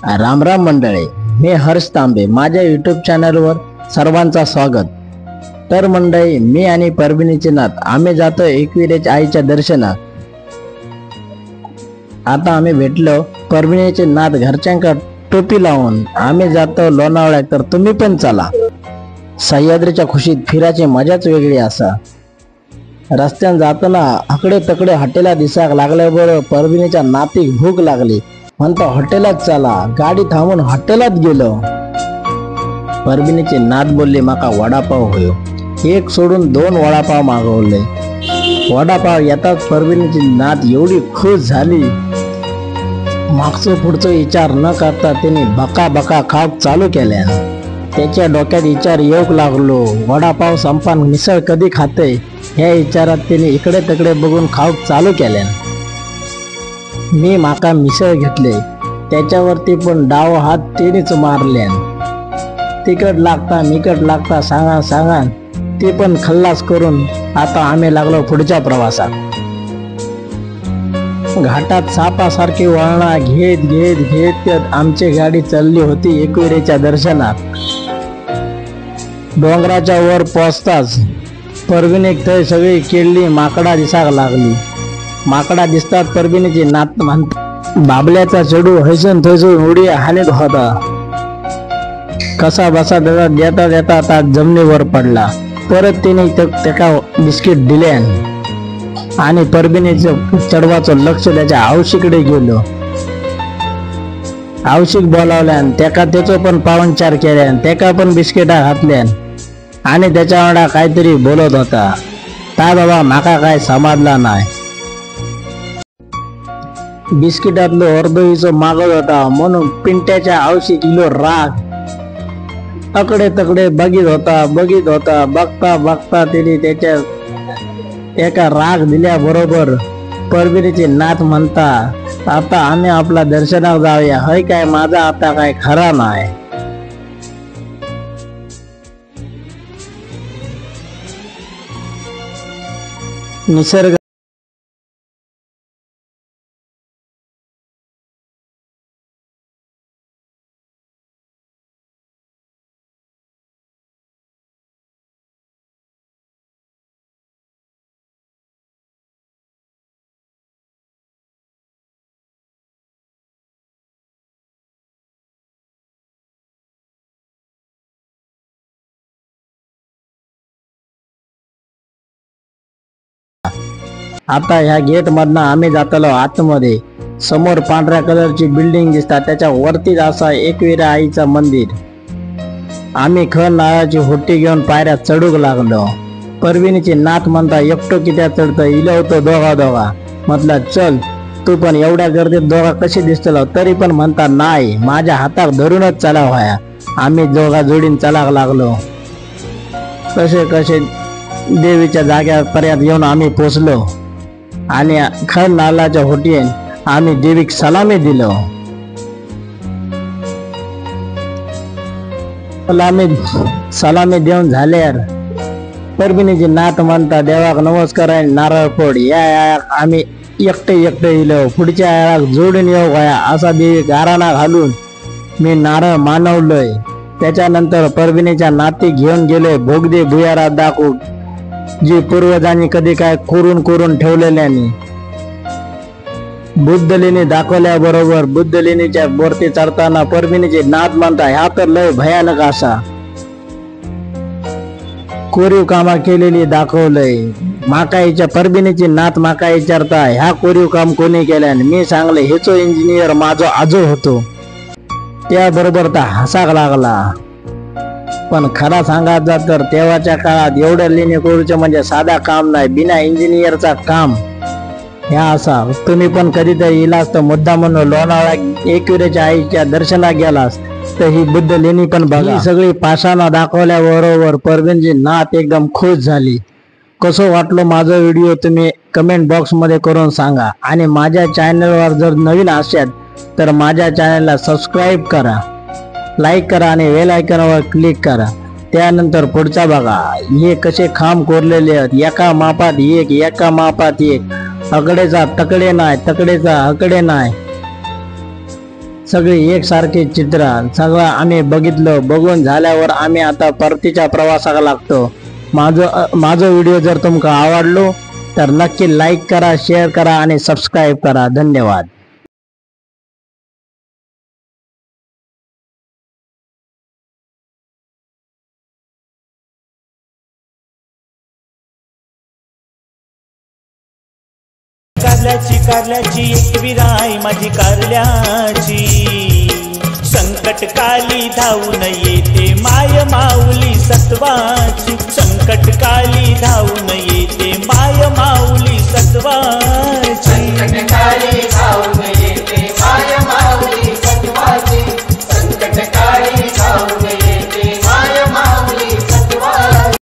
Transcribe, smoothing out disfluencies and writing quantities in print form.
राम राम मंडळी, मी हर्ष तांबे. माझ्या यूट्यूब चॅनलवर सर्वांचा स्वागत. तर मंडळी, मी आणि परभणीचे नाथ आम्ही जातो एकविरेच्या आईच्या दर्शनात. आता आम्ही भेटलो परभणीचे नाथ घरच्यांका टोपी लावून आम्ही जातो लोणावळ्यात. तर तुम्ही पण चला. सह्याद्रीच्या खुशीत फिरायची मजाच वेगळी असा. रस्त्यान जाताना आकडे तकडे हॉटेला दिसाक लागल्याबरोबर परभणीच्या नातीक भूक लागली. म्हणतो हॉटेलात चला. गाडी थांबून हॉटेलात गेलो. परभणीचे नाथ बोलले माका वडापाव होयो. एक सोडून 2 वडापाव मागवले. वडापाव येताच परभणीची नाथ एवढी खुश झाली, मागचं पुढचं विचार न करता त्यांनी बका बका खाऊक चालू केल्या. त्याच्या डोक्यात विचार येऊक लागलो, वडापाव संपान मिसळ कधी खाते ह्या विचारात त्यांनी इकडे तिकडे बघून खाऊक चालू केल्या. मी माका मिसळ घेतले, त्याच्यावरती पण डाव हात तेनेच मारले. तिकट लागता मिकट लागता सांगा ते पण खल्लास करून आता आम्ही लागलो पुढच्या प्रवासात. घाटात सापासारखी वळणा घेत घेत घेत आमची गाडी चालली होती एकविरेच्या दर्शनात. डोंगराच्या वर पोचताच परभणीक थंय सगळी केळली माकडा दिसाक लागली. माकडा दिसतात परभणीची नात म्हणतात, बाबल्याचा चेडू हैसून थैसून उडी हानीत होता. कसा बसा देता देता आता जमिनीवर पडला. परत तिने त्याला बिस्किट दिले आणि परभणीचं चढवाचं लक्ष त्याच्या आवशीकडे गेलो. आवशीक बोलावल्या, त्याका त्याचं पण पाहुणचार केल्या, त्याका पण बिस्किटा घातल्या आणि त्याच्या वाडा काहीतरी बोलत होता. काय बाबा माका काय समजला नाही. बिस्किटातलं अर्धवीचं मागत होता म्हणून पिंट्याच्या आवशी किलो राग. अकडे तकडे बघित होता. बघता बघता तिने त्याच्या एका राग दिल्याबरोबर परभणीचे नाथ म्हणता, आता आम्ही आपला दर्शनावर जाऊया. हय काय माझा आता काय खरा नाही. निसर्ग आता ह्या गेट मधनं आम्ही जातलो आतमध्ये. समोर पांढऱ्या कलरची बिल्डिंग दिसतात, त्याच्या वरतीच असा एकविरा आईचा मंदिर. आम्ही खण नारळाची होटी घेऊन पायऱ्या चढूक लागलो. परभणीचे नाथ म्हणता, एकटो कित्या चढतं, इलो होतो दोघा. म्हटलं चल तू पण. एवढ्या गर्दीत दोघा कशी दिसतलो, तरी पण म्हणता नाही माझ्या हाताक धरूनच चला व्हाया. आम्ही दोघा जोडीन चलाक लागलो. कसे देवीच्या जाग्यापर्यंत येऊन आम्ही पोचलो आणि खण नारळाच्या होटीन आम्ही देवीक सलामी दिलो. सलामी देऊन झाल्यावर परभणीचे नाथ म्हणता, देवाक नमस्कार आणि नारळ फोड. या आम्ही एकटे इलो. पुढच्या याळाक जोडून येऊ गया असा देवी गाराणा घालून मी नारळ मानवलोय. त्याच्यानंतर परभणीच्या नाती घेऊन गेले भोगदे भुयारात दाखवून, जी पूर्वजांनी कधी काय कोरून ठेवलेल्यानी. बुद्धलेणी दाखवल्याबरोबर बुद्धलेणीच्या वरती चढताना परभणीचे नाथ म्हणता, ह्या तर लय भयानक असा कोरीव कामा केलेली दाखवलंय. माकाईच्या परभणीचे नाथ माका विचारता, ह्या कोरीव काम कोणी केल्याने. मी सांगले हेचो इंजिनियर माझो आजो होतो. त्याबरोबर तर हसाक लागला. पण खरा सांगायचा तर तेव्हाच्या काळात एवढ्या लेणी कोरूचे म्हणजे साधा काम नाही, बिना इंजिनियरचा काम ह्या असा. तुम्ही पण कधीतरी इलास तर मुद्दा म्हणून लोणावळा एकविरेच्या आईच्या दर्शनात गेलास तर ही बुद्ध लेणी पण बघा. सगळी पाषाणा दाखवल्याबरोबर परभणीची नाथ एकदम खुश झाली. कसं वाटलं माझा व्हिडिओ तुम्ही कमेंट बॉक्स मध्ये करून सांगा. आणि माझ्या चॅनलवर जर नवीन असाल तर माझ्या चॅनलला सबस्क्राईब करा, लाईक करा आणि बेल आयकॉनवर क्लिक करा. त्यानंतर पुढचा बघा. हे कसे खांब कोरलेले आहेत, एका मापात एक. अकडेचा तकडे नाही, तकडेचा अकडे नाही. सगळी एकसारखे चित्र सगळं आम्ही बघितलं. बघून झाल्यावर आम्ही आता परतीच्या प्रवासाला लागतो. माझं व्हिडिओ जर तुमका आवडलो तर नक्की लाईक करा, शेअर करा आणि सबस्क्राईब करा. धन्यवाद. कारल्याची एक विराई माझी कारल्याची, संकटकाली धावून येते माय माऊली सत्वाची, संकटकाली धावून